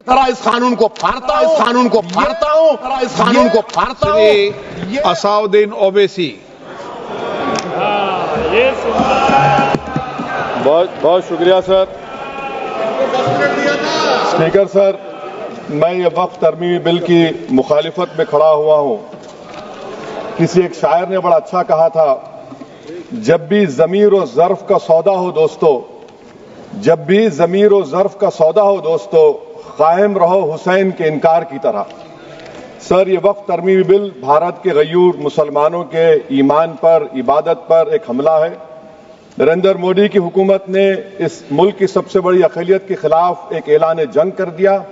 जरा इस कानून को फाड़ता हूं, इस कानून को फाड़ता हूं, जरा इस कानून को फाड़ता हूं। श्री असाउद्दीन ओवैसी। बहुत बहुत शुक्रिया सर। स्पीकर सर, मैं ये वक्फ तरमीमी बिल की मुखालिफत में खड़ा हुआ हूं। किसी एक शायर ने बड़ा अच्छा कहा था, जब भी ज़मीर और ज़र्फ का सौदा हो दोस्तों, जब भी ज़मीर और ज़र्फ का सौदा हो दोस्तों, कायम रहो हुसैन के इनकार की तरह। सर, ये वक्फ तरमीमी बिल भारत के गयूर मुसलमानों के ईमान पर, इबादत पर एक हमला है। नरेंद्र मोदी की हुकूमत ने इस मुल्क की सबसे बड़ी अक़लियत के खिलाफ एक ऐलान जंग कर दिया,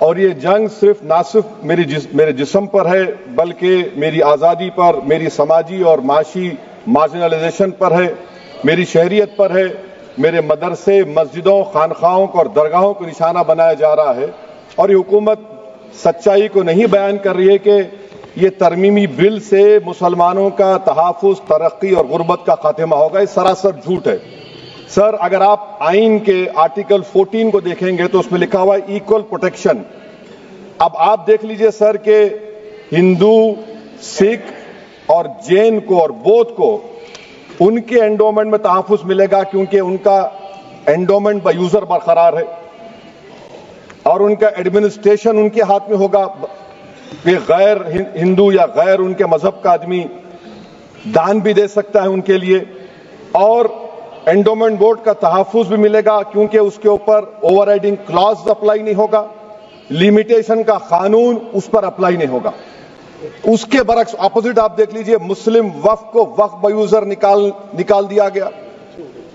और ये जंग ना सिर्फ मेरे जिस्म पर है, बल्कि मेरी आज़ादी पर, मेरी समाजी और माशी मार्जिनलाइजेशन पर है, मेरी शहरियत पर है, मेरे मदरसे, मस्जिदों, खानखाहों और दरगाहों को निशाना बनाया जा रहा है। और ये हुकूमत सच्चाई को नहीं बयान कर रही है कि ये तरमीमी बिल से मुसलमानों का तहफ़्फ़ुज़, तरक्की और गुर्बत का खात्मा होगा। ये सरासर झूठ है। सर, अगर आप आइन के आर्टिकल 14 को देखेंगे तो उसमें लिखा हुआ है इक्वल प्रोटेक्शन। अब आप देख लीजिए सर के हिंदू, सिख और जैन को और बौद्ध को उनके एंडोमेंट में तहफ़्फ़ुज़ मिलेगा, क्योंकि उनका एंडोमेंट बाय यूजर बरकरार है और उनका एडमिनिस्ट्रेशन उनके हाथ में होगा। कि गैर हिंदू या गैर उनके मजहब का आदमी दान भी दे सकता है उनके लिए, और एंडोमेंट बोर्ड का तहफ़्फ़ुज़ भी मिलेगा, क्योंकि उसके ऊपर ओवरराइडिंग क्लॉज अप्लाई नहीं होगा, लिमिटेशन का कानून उस पर अप्लाई नहीं होगा। उसके बरक्स ऑपोजिट आप देख लीजिए, मुस्लिम वक्फ को वक्फ बाय यूजर निकाल दिया गया।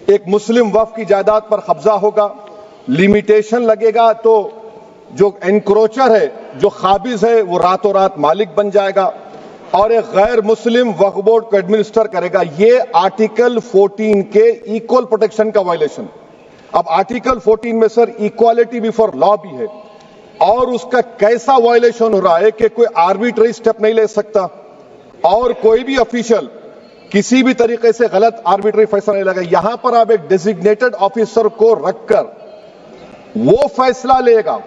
एक मुस्लिम वक्फ की जायदाद पर कब्जा होगा, लिमिटेशन लगेगा तो जो एनक्रोचर है, जो खाबिज है, वो रातों रात मालिक बन जाएगा और एक गैर मुस्लिम वक्फ बोर्ड को एडमिनिस्टर करेगा। ये आर्टिकल 14 के इक्वल प्रोटेक्शन का वायलेशन। अब आर्टिकल 14 में सर इक्वालिटी बिफोर लॉ भी है, और उसका कैसा वायलेशन हो रहा है कि कोई आर्बिट्ररी स्टेप नहीं ले सकता और कोई भी ऑफिशियल किसी भी तरीके से गलत आर्बिट्ररी फैसला नहीं लेगा। यहां पर आप एक डेजिग्नेटेड ऑफिसर को रखकर वो फैसला लेगा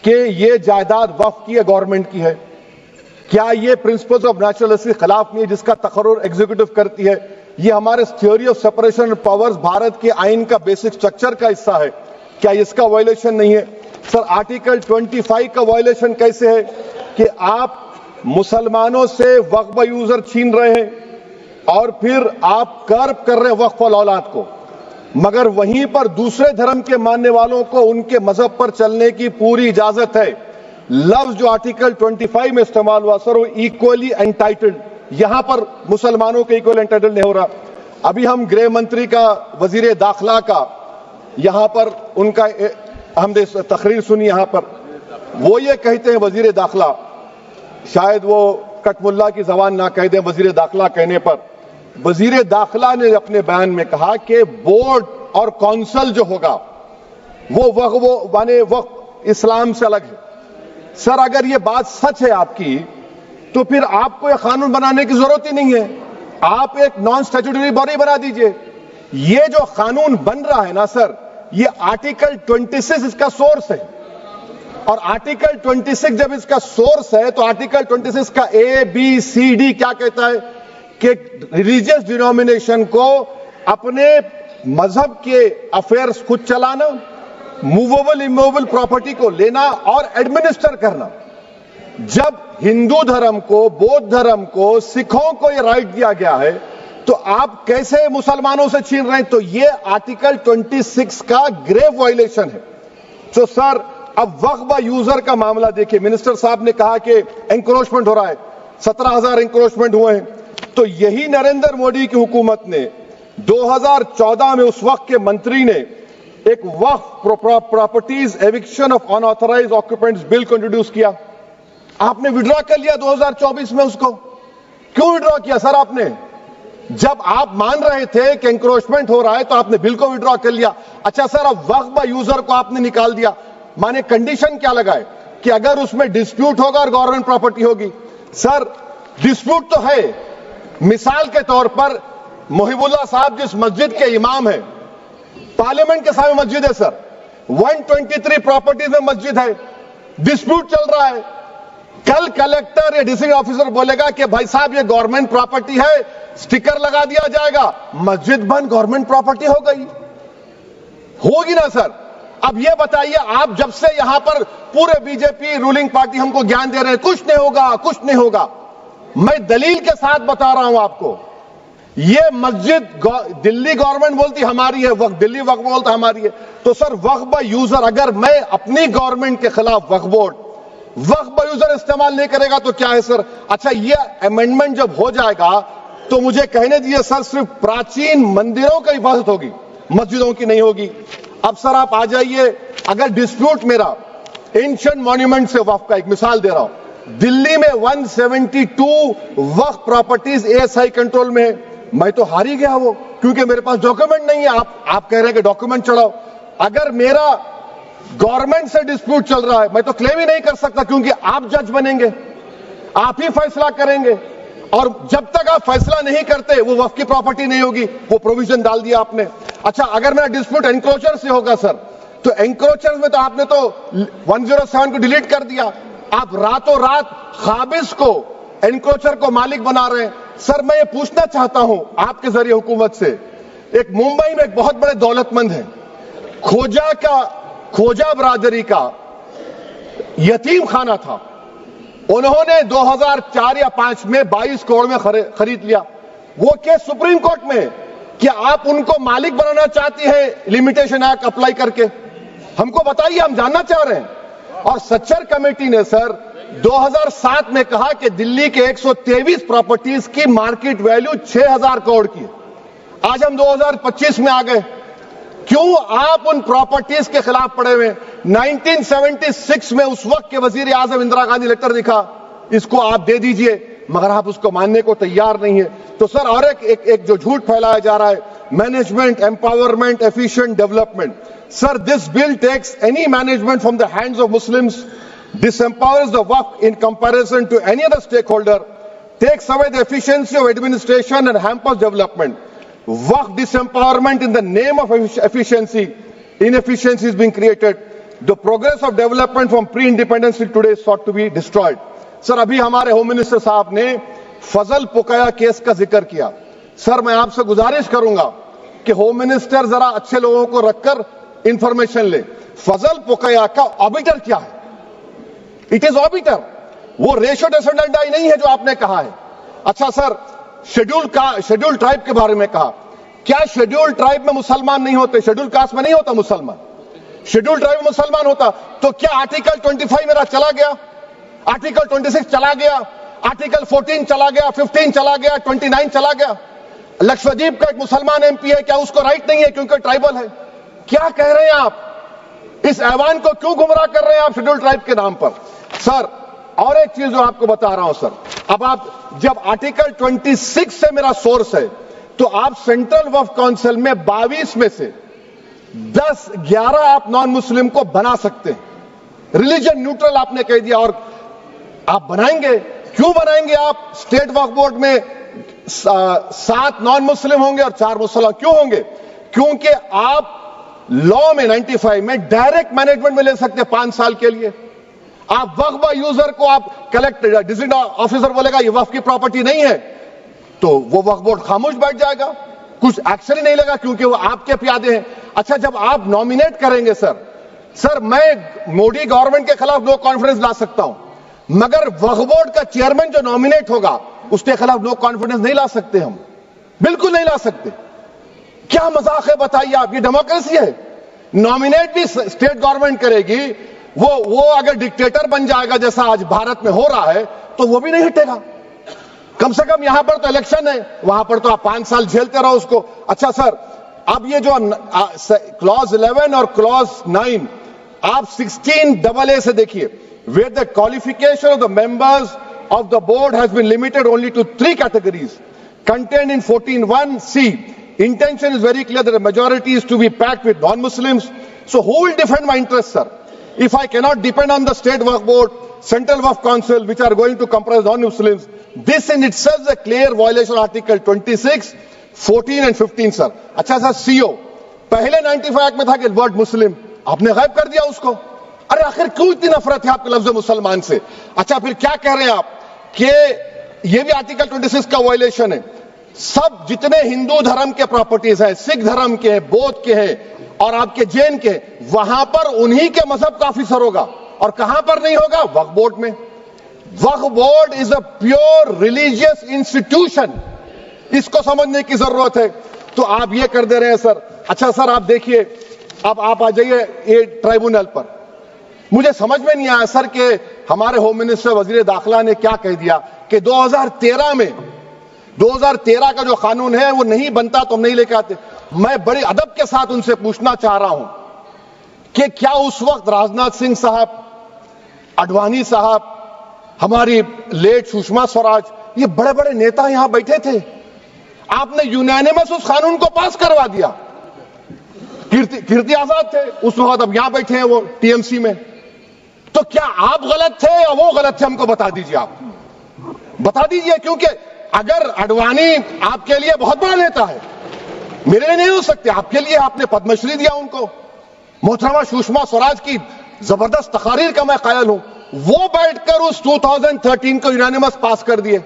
कि ये जायदाद वक्फ की है, गवर्नमेंट की है। क्या ये प्रिंसिपल्स ऑफ नेचुरल के खिलाफ नहीं है, जिसका तकर्रुर एग्जीक्यूटिव करती है? ये हमारे theory of separation of powers, Bharat के आइन का बेसिक स्ट्रक्चर का हिस्सा है। क्या इसका वायलेशन नहीं है? सर, आर्टिकल 25 का वायलेशन कैसे है कि आप मुसलमानों से वक्फ बाय यूजर छीन रहे हैं और फिर आप कर्ब कर रहे हैं वक्फ वाल औलाद को, मगर वहीं पर दूसरे धर्म के मानने वालों को उनके मजहब पर चलने की पूरी इजाजत है। लफ्ज जो आर्टिकल 25 में इस्तेमाल हुआ सर, वो इक्वली एंटाइटल्ड, यहां पर मुसलमानों के इक्वल एंटाइटल्ड नहीं हो रहा। अभी हम गृह मंत्री का, वजीर दाखिला का, यहां पर उनका हमने तकरीर सुनी, यहां पर वो ये कहते हैं, वजीर दाखिला, शायद वो कटमुल्ला की जबान ना कह दें, वजीर दाखिला कहने पर वजीर दाखिला ने अपने बयान में कहा कि बोर्ड और काउंसिल जो होगा वो माने वक्फ इस्लाम से अलग है। सर, अगर ये बात सच है आपकी, तो फिर आपको यह कानून बनाने की जरूरत ही नहीं है। आप एक नॉन स्टैट्यूटरी बॉडी बना दीजिए। ये जो कानून बन रहा है ना सर, ये आर्टिकल 26 इसका सोर्स है, और आर्टिकल 26 जब इसका सोर्स है तो आर्टिकल 26 का ABCD क्या कहता है कि रिलीजियस डिनोमिनेशन को अपने मजहब के अफेयर्स खुद चलाना, मूवेबल इमूवेबल प्रॉपर्टी को लेना और एडमिनिस्टर करना। जब हिंदू धर्म को, बौद्ध धर्म को, सिखों को यह राइट दिया गया है, तो आप कैसे मुसलमानों से छीन रहे हैं? तो ये आर्टिकल 26 का ग्रेव वायलेशन है। तो सर, अब वक्फ बाय यूजर का मामला देखिए, मिनिस्टर साहब ने कहा कि एंक्रोचमेंट हो रहा है, 17,000 एंक्रोचमेंट हुए हैं। तो यही नरेंद्र मोदी की हुकूमत ने 2014 में उस वक्त के मंत्री ने एक Waqf properties eviction of unauthorised occupants bill को इंट्रोड्यूस किया। आपने विड्रॉ कर लिया 2024 में उसको। क्यों विड्रॉ किया सर आपने? जब आप मान रहे थे कि एंक्रोचमेंट हो रहा है तो आपने बिल को विड्रॉ कर लिया। अच्छा सर, अब वक्फ बाय यूजर को आपने निकाल दिया, माने कंडीशन क्या लगाए कि अगर उसमें डिस्प्यूट होगा और गवर्नमेंट प्रॉपर्टी होगी। सर, डिस्प्यूट तो है। मिसाल के तौर पर मोहिबुल्लाह साहब जिस मस्जिद के इमाम हैं, पार्लियामेंट के सामने मस्जिद है सर, 123 प्रॉपर्टीज में मस्जिद है, डिस्प्यूट चल रहा है। कल कलेक्टर या डिस्ट्रिक्ट ऑफिसर बोलेगा कि भाई साहब ये गवर्नमेंट प्रॉपर्टी है, स्टिकर लगा दिया जाएगा, मस्जिद बंद, गवर्नमेंट प्रॉपर्टी हो गई, होगी ना सर? अब ये बताइए, आप जब से यहां पर पूरे बीजेपी रूलिंग पार्टी हमको ज्ञान दे रहे हैं कुछ नहीं होगा, कुछ नहीं होगा, मैं दलील के साथ बता रहा हूं आपको। ये मस्जिद दिल्ली गवर्नमेंट बोलती हमारी है, वक्फ दिल्ली वक्फ बोलता हमारी है, तो सर वक्फ बाय यूजर, अगर मैं अपनी गवर्नमेंट के खिलाफ वक्फ बोर्ड वक्फ बाय यूजर इस्तेमाल नहीं करेगा तो क्या है सर? अच्छा, ये अमेंडमेंट जब हो जाएगा तो मुझे कहने दीजिए सर, सिर्फ प्राचीन मंदिरों की हिफाजत होगी, मस्जिदों की नहीं होगी। अब सर आप आ जाइए, अगर डिस्प्यूट मेरा एंशिएंट मॉन्यूमेंट से वक्फ का, एक मिसाल दे रहा हूं, दिल्ली में 172 वक्फ प्रॉपर्टीज एएसआई कंट्रोल में है, मैं तो हार ही गया वो, क्योंकि मेरे पास डॉक्यूमेंट नहीं है। आप कह रहे हैं कि डॉक्यूमेंट चढ़ाओ, अगर मेरा गवर्नमेंट से डिस्प्यूट चल रहा है मैं तो क्लेम ही नहीं कर सकता, क्योंकि आप जज बनेंगे, आप ही फैसला करेंगे, और जब तक आप फैसला नहीं करते वो वक्फ की प्रॉपर्टी नहीं होगी, वो प्रोविजन डाल दिया आपने। अच्छा, अगर मेरा डिस्प्यूट एनक्रोचर से होगा सर, तो एनक्रोचर में तो आपने तो 107 को डिलीट कर दिया, आप रातों रात खाबिज को, एनक्रोचर को मालिक बना रहे हैं। सर मैं ये पूछना चाहता हूं आपके जरिए हुकूमत से, एक मुंबई में एक बहुत बड़े दौलतमंद है, खोजा बरादरी का यतीम खाना था, उन्होंने 2004 या 5 में 22 करोड़ में खरीद लिया। वो केस सुप्रीम कोर्ट में कि आप उनको मालिक बनाना चाहती है लिमिटेशन एक्ट अप्लाई करके, हमको बताइए, हम जानना चाह रहे हैं। और सच्चर कमेटी ने सर 2007 में कहा कि दिल्ली के 123 प्रॉपर्टीज की मार्केट वैल्यू 6000 करोड़ की। आज हम 2025 में आ गए, क्यों आप उन प्रॉपर्टीज के खिलाफ पड़े हुए? 1976 में उस वक्त के वजीर आजम इंदिरा गांधी लेटर लिखा, इसको आप दे दीजिए, मगर आप उसको मानने को तैयार नहीं है। तो सर और एक जो झूठ फैलाया जा रहा है, management empowerment efficient development, sir this bill takes any management from the hands of Muslims, disempowers the waqf in comparison to any other stakeholder, takes away the efficiency of administration and hampers development. Waqf disempowerment in the name of efficiency, inefficiency is being created. The progress of development from pre-independence till today is sought to be destroyed. Sir अभी हमारे home minister साहब ने फजल पुकाया case का जिक्र किया। Sir मैं आपसे गुजारिश करूंगा कि होम मिनिस्टर जरा अच्छे लोगों को रखकर इंफॉर्मेशन ले। फजल पुकाया का ऑबिटर क्या है? इट इज ऑबिटर, वो रेशो डेसिडेंडाई नहीं है जो आपने कहा है। अच्छा सर, शेड्यूल ट्राइब के बारे में कहा, क्या शेड्यूल ट्राइब में मुसलमान नहीं होते? शेड्यूल कास्ट में नहीं होता मुसलमान, शेड्यूल ट्राइब में मुसलमान होता। तो क्या आर्टिकल 25 मेरा चला गया, आर्टिकल 26 चला गया, आर्टिकल 14 चला गया, 15 चला गया, 29 चला गया? लक्षद्वीप का एक मुसलमान एमपी है, क्या उसको राइट नहीं है क्योंकि ट्राइबल है? क्या कह रहे हैं आप? इस ऐवान को क्यों गुमराह कर रहे हैं आप शेड्यूल ट्राइब के नाम पर? सर और एक चीज जो आपको बता रहा हूं सर, अब आप जब आर्टिकल 26 से मेरा सोर्स है, तो आप सेंट्रल वक्फ काउंसिल में 22 में से 11 आप नॉन मुस्लिम को बना सकते हैं, रिलीजन न्यूट्रल आपने कह दिया, और आप बनाएंगे, क्यों बनाएंगे आप? स्टेट वक्फ बोर्ड में 7 नॉन मुस्लिम होंगे और 4 मुसलमान, क्यों होंगे? क्योंकि आप लॉ में 95 में डायरेक्ट मैनेजमेंट में ले सकते हैं 5 साल के लिए। आप वक्फ बाय यूजर को आप कलेक्टर डिस्ट्रिक्ट ऑफिसर बोलेगा ये वक्फ की प्रॉपर्टी नहीं है, तो वो वक्फ बोर्ड खामोश बैठ जाएगा, कुछ एक्शन ही नहीं लगा, क्योंकि वो आपके प्यादे हैं। अच्छा, जब आप नॉमिनेट करेंगे सर मैं मोदी गवर्नमेंट के खिलाफ नो कॉन्फिडेंस ला सकता हूं, मगर वक्फ बोर्ड का चेयरमैन जो नॉमिनेट होगा उसके खिलाफ नो कॉन्फिडेंस नहीं ला सकते, हम बिल्कुल नहीं ला सकते। क्या मजाक है बताइए आप? ये डेमोक्रेसी है। नॉमिनेट भी स्टेट गवर्नमेंट करेगी, वो अगर डिक्टेटर बन जाएगा जैसा आज भारत में हो रहा है तो वो भी नहीं हटेगा। कम से कम यहां पर तो इलेक्शन है, वहां पर तो आप 5 साल झेलते रहो उसको। अच्छा सर, अब ये जो क्लॉज 11 और क्लॉज 9 आप 16AA से देखिए, where the qualification of the members of the board has been limited only to 3 categories contained in 14(1)(c). Intention is very clear that the majority is to be packed with non-Muslims. So who will defend my interests, sir? If I cannot depend on the state waqf board, central waqf council, which are going to comprise non-Muslims, this in itself is a clear violation of Article 26, 14 and 15, sir. अच्छा sir, CO पहले 95 act में था कि word मुस्लिम, आपने गायब कर दिया उसको। अरे आखिर क्यों इतनी नफरत है आपके लफ्ज मुसलमान से? अच्छा फिर क्या कह रहे हैं आप कि ये भी आर्टिकल 26 का वायलेशन है। सब जितने हिंदू धर्म के प्रॉपर्टीज हैं, सिख धर्म के हैं, बौद्ध के हैं और आपके जैन के, वहां पर उन्हीं के मजहब का ऑफिसर होगा। और कहां पर नहीं होगा? वक्फ बोर्ड में। Waqf board is a pure religious institution, इसको समझने की जरूरत है। तो आप ये कर दे रहे हैं सर। अच्छा सर आप देखिए, अब आप आ जाइए ये ट्राइब्यूनल पर। मुझे समझ में नहीं आया सर कि हमारे होम मिनिस्टर वजीर दाखिला ने क्या कह दिया कि 2013 का जो कानून है वो नहीं बनता तो हम नहीं लेके आते। मैं बड़े अदब के साथ उनसे पूछना चाह रहा हूं कि क्या उस वक्त राजनाथ सिंह साहब, अडवाणी साहब, हमारी लेट सुषमा स्वराज, ये बड़े बड़े नेता यहां बैठे थे? आपने यूनानिमस उस कानून को पास करवा दिया। कीर्ति आजाद थे उस वक्त, अब यहां बैठे हैं वो टीएमसी में। तो क्या आप गलत थे या वो गलत थे? हमको बता दीजिए, आप बता दीजिए। क्योंकि अगर अडवाणी आपके लिए बहुत बड़ा नेता है, मेरे लिए नहीं हो सकते, आपके लिए आपने पद्मश्री दिया उनको। मोहतरमा सुषमा स्वराज की जबरदस्त तकारीर का मैं कायल हूं। वो बैठकर उस 2013 को यूनानिमस पास कर दिए।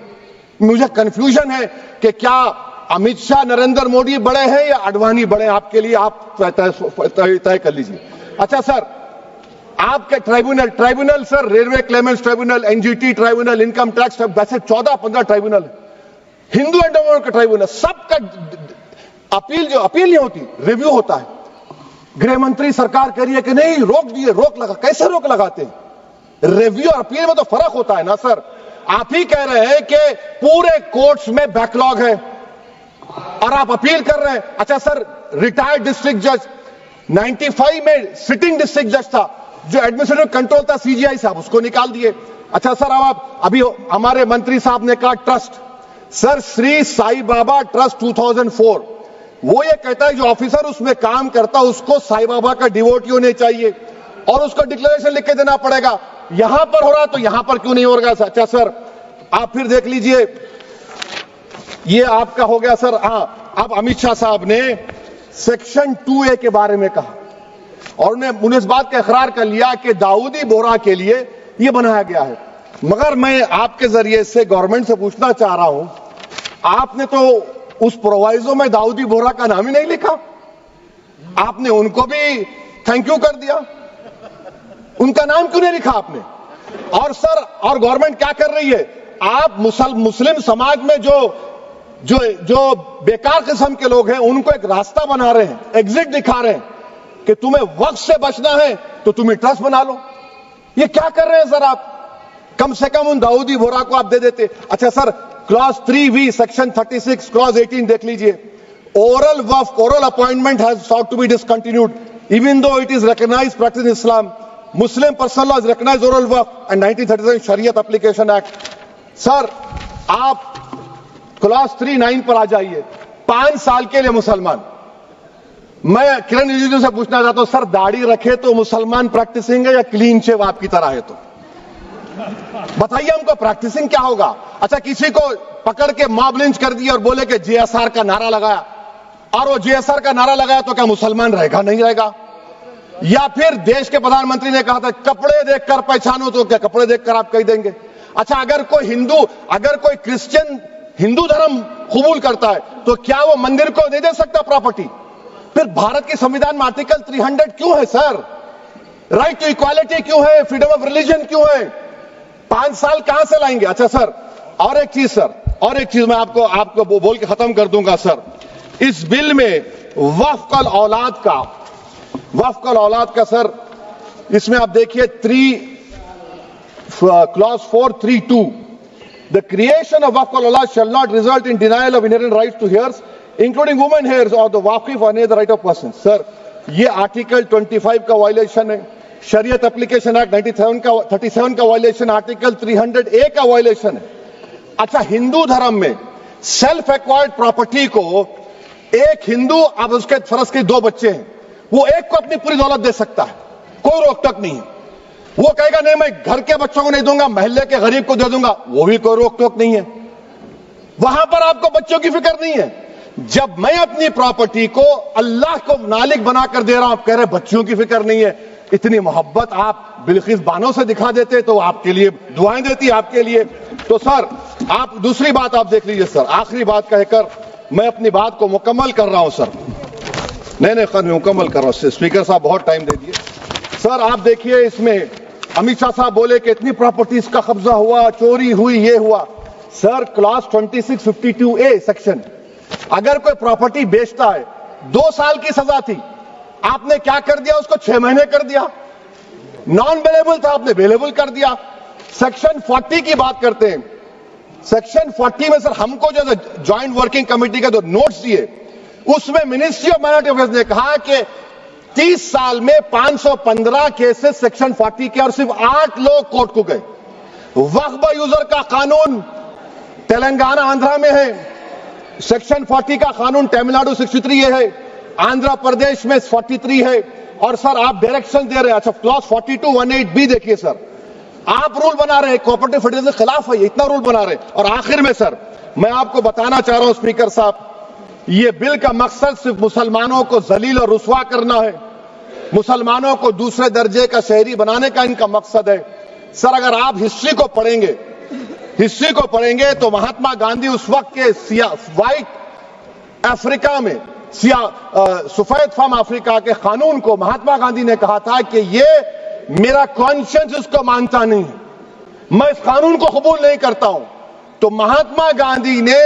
मुझे कंफ्यूजन है कि क्या अमित शाह, नरेंद्र मोदी बड़े हैं या अडवाणी बड़े हैं? आपके लिए आप तय कर लीजिए। अच्छा सर, आपके tribunal sir, railway Clements tribunal, NGT tribunal, income tax, वैसे 14-15 ट्राइब्यूनल है। हिंदू एंडोमेंट का ट्राइब्यूनल, सबका अपील नहीं होती, रिव्यू होता है। गृह मंत्री सरकार कह रही है कि नहीं, रोक दिए, रोक लगा। कैसे रोक लगाते हैं? रिव्यू और अपील में तो फर्क होता है ना सर। आप ही कह रहे हैं कि पूरे कोर्ट्स में बैकलॉग है और आप अपील कर रहे हैं। अच्छा सर, रिटायर्ड डिस्ट्रिक्ट जज 95 में सिटिंग डिस्ट्रिक्ट जज था, जो एडमिनिस्ट्रेटिव कंट्रोल था सीजीआई साहब, उसको निकाल दिए। अच्छा सर, अब आप अभी हमारे मंत्री साहब ने कहा trust, sir Shri Sai Baba trust 2004, वो ये कहता है जो ऑफिसर उसमें काम करता उसको साई बाबा का डिवोटी होने चाहिए और उसको डिक्लेरेशन लिख के देना पड़ेगा। यहां पर हो रहा तो यहां पर क्यों नहीं हो रहा? अच्छा सर, आप फिर देख लीजिए, ये आपका हो गया सर। हां, अब अमित शाह साहब ने सेक्शन 2A के बारे में कहा और उन्होंने इस बात का इकरार कर लिया कि दाऊदी बोहरा के लिए यह बनाया गया है। मगर मैं आपके जरिए से गवर्नमेंट से पूछना चाह रहा हूं, आपने तो उस प्रोवाइजो में दाऊदी बोहरा का नाम ही नहीं लिखा। आपने उनको भी थैंक यू कर दिया, उनका नाम क्यों नहीं लिखा आपने? और सर, और गवर्नमेंट क्या कर रही है? आप मुस्लिम समाज में जो बेकार किस्म के लोग हैं उनको एक रास्ता बना रहे हैं, एग्जिट दिखा रहे हैं कि तुम्हें वक्त से बचना है तो तुम्हें ट्रस्ट बना लो। ये क्या कर रहे हैं सर आप? कम से कम उन दाऊदी बोहरा को आप दे देते। अच्छा sir, clause 3V section 36 clause 18 देख लीजिए। Oral Waqf, oral appointment has sought to be discontinued even though it is recognized practice in Islam. Muslim personal law has recognized oral waqf and 1937 Shariat Application Act. Sir आप clause 39 पर आ जाइए। 5 साल के लिए मुसलमान, मैं किरण रिजिजू से पूछना चाहता हूं सर, दाढ़ी रखे तो मुसलमान प्रैक्टिसिंग है या क्लीन शेव आपकी तरह है? तो बताइए हमको, प्रैक्टिसिंग क्या होगा? अच्छा, किसी को पकड़ के मॉब लिंच कर दिया और बोले कि JSR का नारा लगाया, और वो JSR का नारा लगाया तो क्या मुसलमान रहेगा? नहीं रहेगा। या फिर देश के प्रधानमंत्री ने कहा था कपड़े देखकर पहचानो, तो क्या कपड़े देखकर आप कह देंगे? अच्छा, अगर कोई क्रिश्चियन हिंदू धर्म कबूल करता है तो क्या वो मंदिर को नहीं दे सकता प्रॉपर्टी? फिर भारत के संविधान में आर्टिकल 300 क्यों है सर? राइट टू इक्वालिटी क्यों है? फ्रीडम ऑफ रिलीजन क्यों है? 5 साल कहां से लाएंगे? अच्छा सर, और एक चीज सर, और एक चीज मैं आपको बोल के खत्म कर दूंगा सर। इस बिल में वक्फ औलाद का सर, इसमें आप देखिए clause 432, the creation of waqf aulad shall not result in denial of inherent rights to heirs including women heirs or the wakif or the right of person. Sir, ये आर्टिकल 25 का वायलेशन है, शरीयत एप्लीकेशन एक्ट 37 का वायलेशन, आर्टिकल 300A का violation है। अच्छा, हिंदू धर्म में सेल्फ एक्वायर्ड प्रॉपर्टी को एक हिंदू, अब उसके फर्ज के 2 बच्चे हैं, वो एक को अपनी पूरी दौलत दे सकता है, कोई रोक टोक नहीं है। वो कहेगा नहीं मैं घर के बच्चों को नहीं दूंगा, मोहल्ले के गरीब को दे दूंगा, वो भी कोई रोक टोक नहीं है। वहां पर आपको बच्चों की फिक्र नहीं है। जब मैं अपनी प्रॉपर्टी को अल्लाह को नालिक बनाकर दे रहा हूं, कह रहे बच्चियों की फिक्र नहीं है, इतनी मोहब्बत आप बिल्किस बानो से दिखा देते तो आपके लिए दुआएं देती आपके लिए। तो सर आप दूसरी बात आप देख लीजिए सर, आखिरी बात कहकर मैं अपनी बात को मुकम्मल कर रहा हूं सर। नहीं खैर मैं मुकम्मल कर रहा हूं, स्पीकर साहब बहुत टाइम दे दिए। सर आप देखिए इसमें अमित शाह साहब बोले कि इतनी प्रॉपर्टीज का कब्जा हुआ, चोरी हुई, ये हुआ। सर क्लॉज 2652A सेक्शन, अगर कोई प्रॉपर्टी बेचता है 2 साल की सजा थी, आपने क्या कर दिया, उसको 6 महीने कर दिया। नॉन बेलेबल था, आपने बेलेबल कर दिया। सेक्शन 40 की बात करते हैं, सेक्शन 40 में सर हमको जो ज्वाइंट वर्किंग कमेटी का जो नोट्स दिए, उसमें मिनिस्ट्री ऑफ माइनॉरिटी अफेयर्स ने कहा कि 30 साल में 515 केसेस सेक्शन 40 के, और सिर्फ 8 लोग कोर्ट को गए। वक्फ यूजर का कानून तेलंगाना आंध्रा में है, सेक्शन 40 का कानून तमिलनाडु 63 है, आंध्र प्रदेश में 43 है। और सर आप डायरेक्शन दे रहे हैं, अच्छा क्लॉज 4218B देखिए सर, आप रूल बना रहे हैं, कोऑपरेटिव फेडरलिज्म के खिलाफ है, इतना रूल बना रहे हैं। और आखिर में सर मैं आपको बताना चाह रहा हूं स्पीकर साहब, ये बिल का मकसद सिर्फ मुसलमानों को जलील और रुस्वा करना है, मुसलमानों को दूसरे दर्जे का शहरी बनाने का इनका मकसद है। सर अगर आप हिस्ट्री को पढ़ेंगे तो महात्मा गांधी उस वक्त के व्हाइट अफ्रीका में सफेद फार्म अफ्रीका के कानून को महात्मा गांधी ने कहा था कि ये मेरा कॉन्शियंस इसको मानता नहीं है, मैं इस कानून को कबूल नहीं करता हूं। तो महात्मा गांधी ने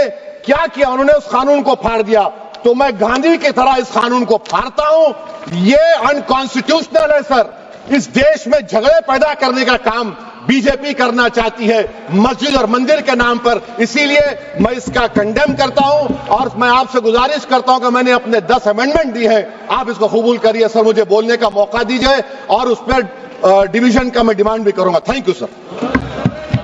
क्या किया, उन्होंने उस कानून को फाड़ दिया। तो मैं गांधी की तरह इस कानून को फाड़ता हूं, ये अनकॉन्स्टिट्यूशनल है सर। इस देश में झगड़े पैदा करने का काम बीजेपी करना चाहती है मस्जिद और मंदिर के नाम पर, इसीलिए मैं इसका कंडेम करता हूं। और मैं आपसे गुजारिश करता हूं कि मैंने अपने 10 अमेंडमेंट दी है, आप इसको कबूल करिए सर, मुझे बोलने का मौका दीजिए और उस पर डिवीजन का मैं डिमांड भी करूंगा। Thank you sir.